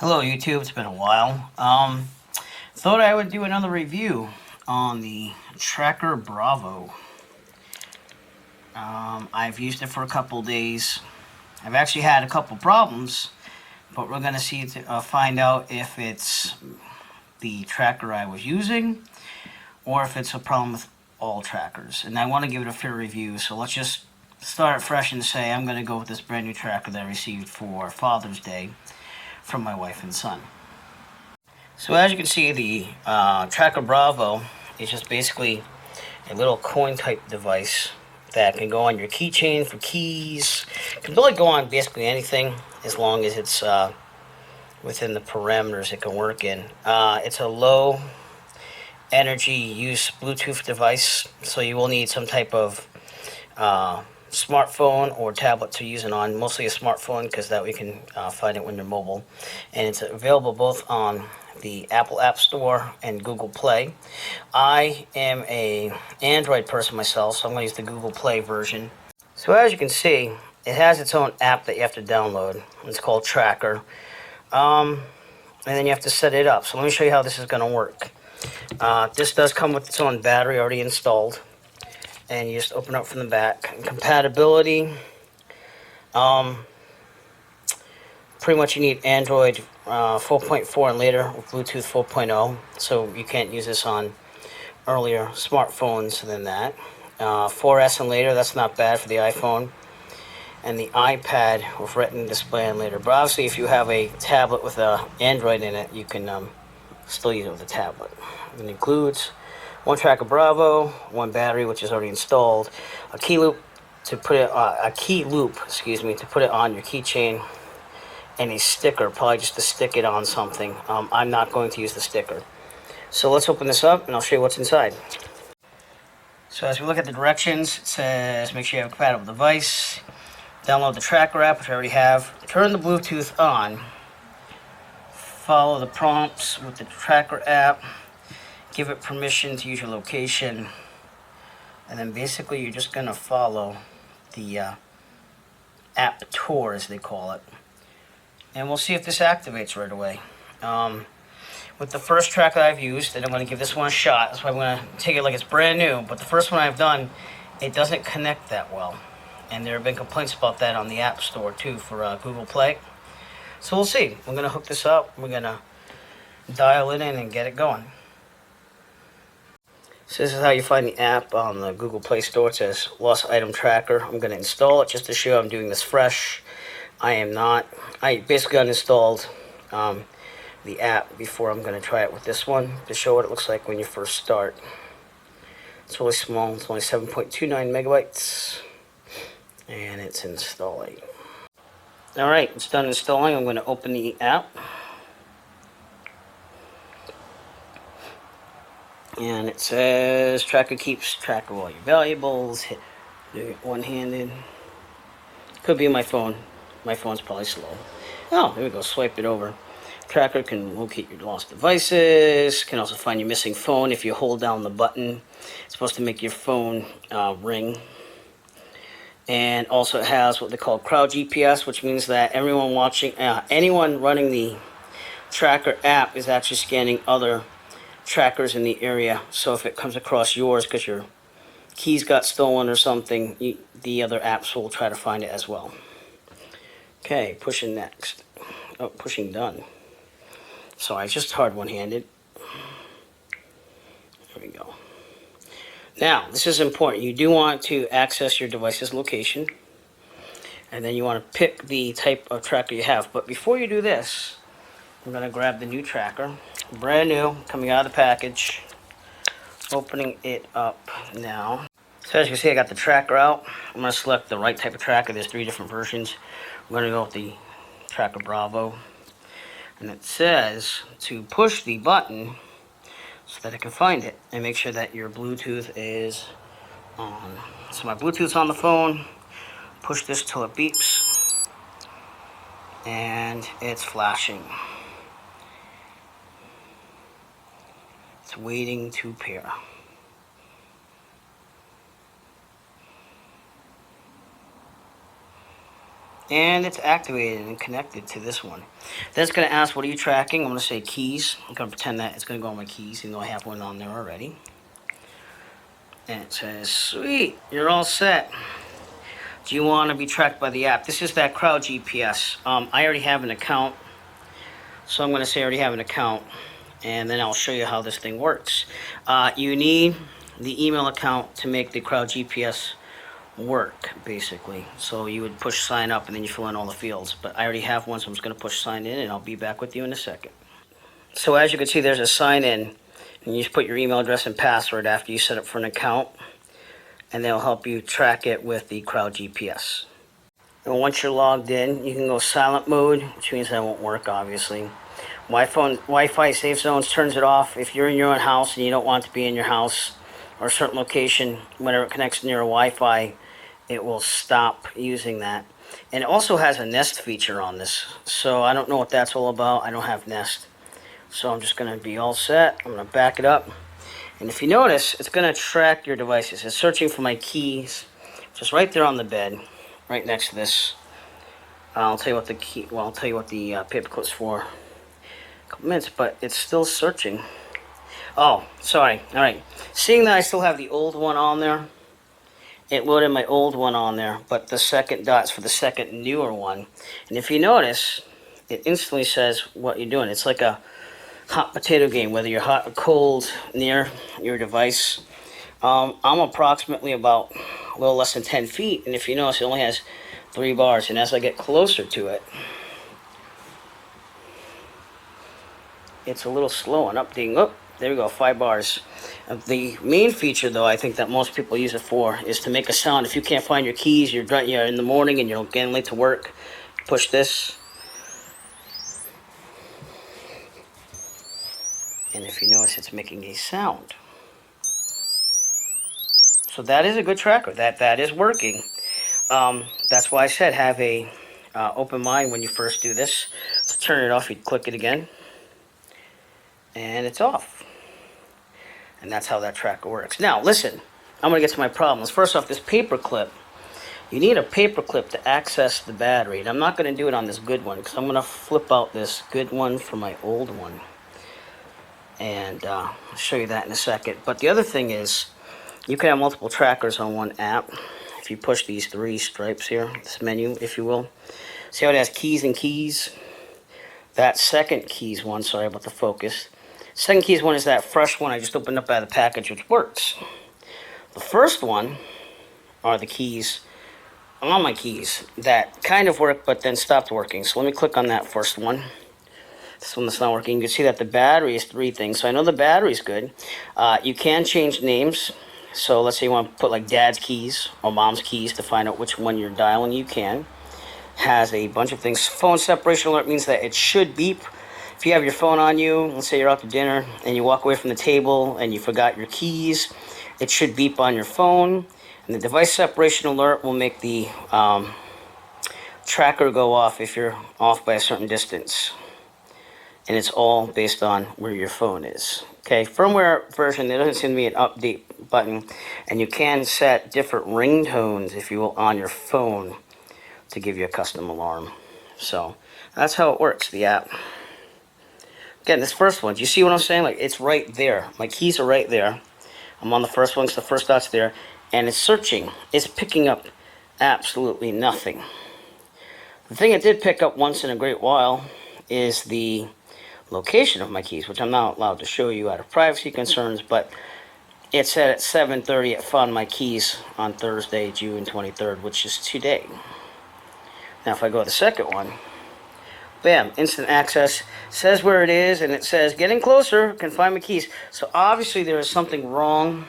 Hello YouTube, it's been a while. Thought I would do another review on the Trackr Bravo. I've used it for a couple days. I've actually had a couple problems, but we're going to find out if it's the tracker I was using or if it's a problem with all trackers. And I want to give it a fair review, so let's just start fresh and say I'm going to go with this brand new tracker that I received for Father's Day from my wife and son. So as you can see, the Trackr Bravo is just basically a little coin type device that can go on your keychain for keys. It can really go on basically anything as long as it's within the parameters it can work in. It's a low energy use Bluetooth device, so you will need some type of smartphone or tablet to use it on, mostly a smartphone because that we can find it when you're mobile. And it's available both on the Apple App Store and Google Play. I am a Android person myself, so I'm going to use the Google Play version. So as you can see, it has its own app that you have to download. It's called Trackr. And then you have to set it up. So let me show you how this is going to work. This does come with its own battery already installed. And you just open up from the back. Compatibility. Pretty much you need Android 4.4 and later with Bluetooth 4.0. So you can't use this on earlier smartphones than that. 4S and later, that's not bad for the iPhone. And the iPad with Retina display and later. But obviously if you have a tablet with Android in it, you can still use it with a tablet. It includes one Trackr Bravo, one battery which is already installed, a key loop to put it to put it on your keychain, and a sticker, probably just to stick it on something. I'm not going to use the sticker. So let's open this up and I'll show you what's inside. So as we look at the directions, it says make sure you have a compatible device, download the Trackr app, which I already have, turn the Bluetooth on, follow the prompts with the Trackr app, give it permission to use your location, and then basically you're just going to follow the app tour, as they call it. And we'll see if this activates right away. With the first track that I've used, and I'm going to give this one a shot, that's why I'm going to take it like it's brand new, but the first one I've done, it doesn't connect that well. And there have been complaints about that on the App Store too for Google Play. So we'll see. We're going to hook this up, we're going to dial it in and get it going. So this is how you find the app on the Google Play Store. It says Lost Item Tracker. I'm going to install it just to show I'm doing this fresh. I am not. I basically uninstalled the app before I'm going to try it with this one to show what it looks like when you first start. It's really small. It's only 7.29 megabytes. And it's installing. Alright, it's done installing. I'm going to open the app. And it says Trackr keeps track of all your valuables. Do it one-handed. Could be my phone. My phone's probably slow. Oh, there we go. Swipe it over. Trackr can locate your lost devices. Can also find your missing phone if you hold down the button. It's supposed to make your phone ring. And also it has what they call crowd GPS, which means that everyone watching, anyone running the Trackr app is actually scanning other trackers in the area. So if it comes across yours because your keys got stolen or something, the other apps will try to find it as well. Okay, pushing next. Oh, pushing done. Sorry, it's just hard one-handed. There we go. Now, this is important. You do want to access your device's location, and then you want to pick the type of tracker you have. But before you do this, I'm going to grab the new tracker, brand new, coming out of the package, opening it up now. So as you can see, I got the tracker out. I'm going to select the right type of tracker. There's 3 different versions. I'm going to go with the Trackr Bravo. And it says to push the button so that it can find it and make sure that your Bluetooth is on. So my Bluetooth's on the phone. Push this till it beeps. And it's flashing. It's waiting to pair. and it's activated and connected to this one. Then it's going to ask, what are you tracking? I'm going to say keys. I'm going to pretend that it's going to go on my keys, even though I have one on there already. And it says, sweet, you're all set. Do you want to be tracked by the app? This is that Crowd GPS. I already have an account, so I'm going to say I already have an account, and then I'll show you how this thing works. You need the email account to make the Crowd GPS work, basically. So you would push sign up, and then you fill in all the fields. But I already have one, so I'm just going to push sign in, and I'll be back with you in a second. So as you can see, there's a sign in, and you just put your email address and password after you set up for an account, and they'll help you track it with the Crowd GPS. And once you're logged in, you can go silent mode, which means that won't work, obviously. Wi-Fi safe zones turns it off. If you're in your own house and you don't want it to be in your house or a certain location, whenever it connects near a Wi-Fi, it will stop using that. And it also has a Nest feature on this, so I don't know what that's all about. I don't have Nest. So I'm just going to be all set. I'm going to back it up. And if you notice, it's going to track your devices. It's searching for my keys, just right there on the bed, right next to this. I'll tell you what the paperclip's for in a couple minutes, but it's still searching. Oh, sorry. All right. Seeing that I still have the old one on there, it loaded my old one on there, but the second dot's for the second newer one. And if you notice, it instantly says what you're doing. It's like a hot potato game, whether you're hot or cold near your device. I'm approximately about a little less than 10 feet, and if you notice, it only has 3 bars, and as I get closer to it, it's a little slow on updating. Oh, there we go, 5 bars. The main feature, though, I think that most people use it for is to make a sound. If you can't find your keys, you're in the morning and you're getting late to work, push this. And if you notice, it's making a sound. So that is a good tracker. That is working. That's why I said have a open mind when you first do this. To turn it off, you click it again, and it's off. And that's how that tracker works. Now, listen, I'm going to get to my problems. First off, this paper clip. You need a paper clip to access the battery. And I'm not going to do it on this good one, because I'm going to flip out this good one from my old one. And I'll show you that in a second. But the other thing is, you can have multiple trackers on one app. If you push these 3 stripes here, this menu, if you will. See how it has keys and keys? That second keys one, sorry about the focus. Second keys one is that fresh one I just opened up out of the package, which works. The first one are the keys on my keys that kind of work, but then stopped working. So let me click on that first one. This one that's not working. You can see that the battery is 3 things. So I know the battery's good. You can change names. So let's say you want to put like dad's keys or mom's keys to find out which one you're dialing. You can. Has a bunch of things. Phone separation alert means that it should beep. If you have your phone on you, let's say you're out to dinner and you walk away from the table and you forgot your keys, it should beep on your phone. And the device separation alert will make the tracker go off if you're off by a certain distance. And it's all based on where your phone is. Okay, firmware version, there doesn't seem to be an update button, and you can set different ringtones, if you will, on your phone to give you a custom alarm. So that's how it works, the app. Again, this first one, do you see what I'm saying? Like, it's right there. My keys are right there. I'm on the first one, so the first dot's there, and it's searching. It's picking up absolutely nothing. The thing it did pick up once in a great while is the location of my keys, which I'm not allowed to show you out of privacy concerns, but it said at 7:30 it found my keys on Thursday, June 23rd, which is today. Now if I go to the second one, bam, instant access, says where it is, and it says getting closer, can find my keys. So obviously there is something wrong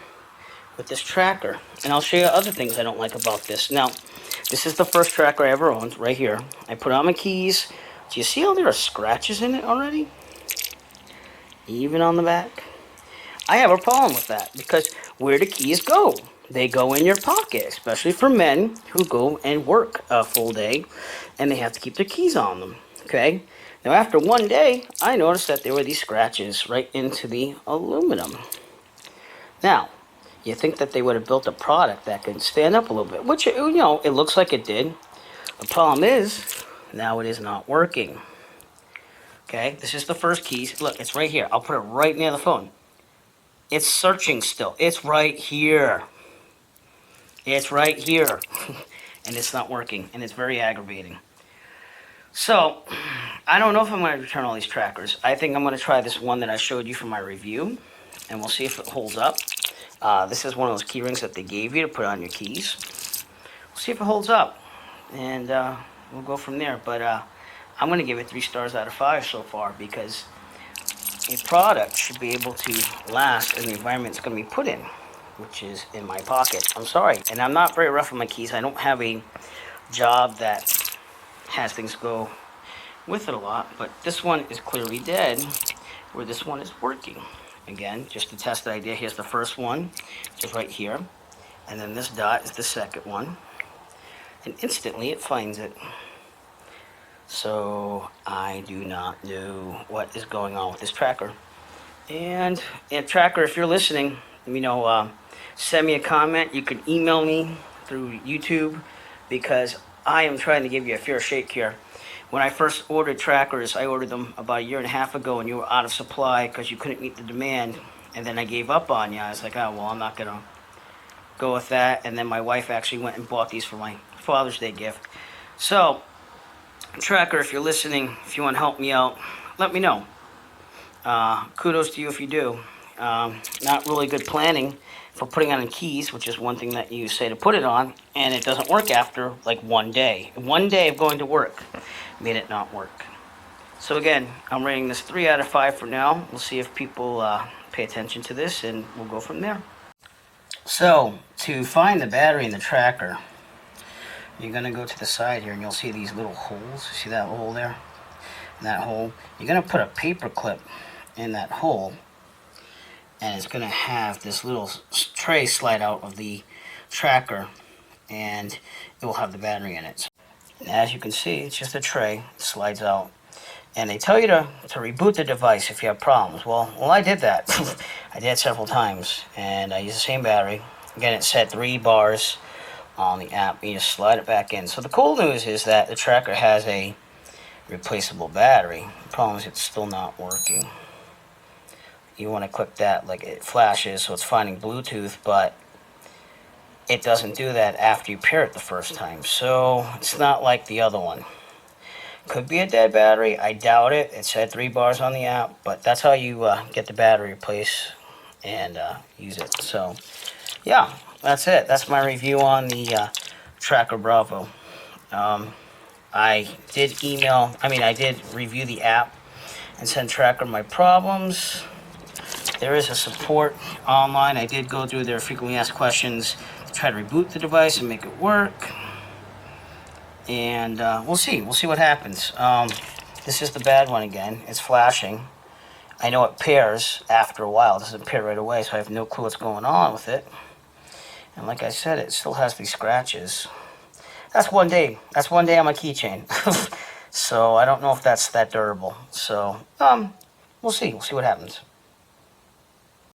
with this tracker, and I'll show you other things I don't like about this. Now, this is the first tracker I ever owned, right here. I put on my keys. Do you see how there are scratches in it already? Even on the back. I have a problem with that, because where do keys go? They go in your pocket, especially for men who go and work a full day, and they have to keep their keys on them, okay? Now, after one day, I noticed that there were these scratches right into the aluminum. Now, you think that they would have built a product that could stand up a little bit, which, you know, it looks like it did. The problem is, now it is not working. Okay, this is the first keys. Look, it's right here. I'll put it right near the phone. It's searching still. It's right here. It's right here. And it's not working, and it's very aggravating. So, I don't know if I'm going to return all these trackers. I think I'm going to try this one that I showed you for my review, and we'll see if it holds up. This is one of those key rings that they gave you to put on your keys. We'll see if it holds up, and we'll go from there. But I'm going to give it 3 stars out of 5 so far, because a product should be able to last in the environment it's going to be put in, which is in my pocket. I'm sorry, and I'm not very rough on my keys. I don't have a job that has things go with it a lot, but this one is clearly dead, where this one is working. Again, just to test the idea, here's the first one, which is right here, and then this dot is the second one, and instantly it finds it. So I do not know what is going on with this tracker. And Trackr, if you're listening, let me know. Send me a comment. You can email me through YouTube, because I am trying to give you a fair shake here. When I first ordered trackers, I ordered them about 1.5 years ago, and you were out of supply because you couldn't meet the demand. And then I gave up on you. I was like, oh, well, I'm not going to go with that. And then my wife actually went and bought these for my Father's Day gift. So, Trackr, if you're listening, if you want to help me out, let me know. Kudos to you if you do. Not really good planning for putting on keys, which is one thing that you say to put it on, and it doesn't work after like 1 day. 1 day of going to work made it not work. So again, I'm rating this 3 out of 5 for now. We'll see if people pay attention to this, and we'll go from there. So, to find the battery in the tracker, you're going to go to the side here, and you'll see these little holes. See that hole there? In that hole. You're going to put a paper clip in that hole, and it's going to have this little tray slide out of the tracker, and it will have the battery in it. And as you can see, it's just a tray. It slides out. And they tell you to reboot the device if you have problems. Well, I did that. I did it several times, and I used the same battery. Again, it said 3 bars on the app. You just slide it back in. So the cool news is that the tracker has a replaceable battery. The problem is it's still not working. You want to click that, like it flashes, so it's finding Bluetooth, but it doesn't do that after you pair it the first time. So it's not like the other one. Could be a dead battery. I doubt it. It said 3 bars on the app, but that's how you get the battery replaced and use it. So yeah, that's it. That's my review on the Trackr Bravo. I did review the app and send Trackr my problems. There is a support online. I did go through their frequently asked questions to try to reboot the device and make it work. And we'll see. We'll see what happens. This is the bad one again. It's flashing. I know it pairs after a while. It doesn't pair right away, so I have no clue what's going on with it. And like I said, it still has these scratches. That's 1 day. That's 1 day on my keychain. So I don't know if that's that durable. So we'll see. We'll see what happens.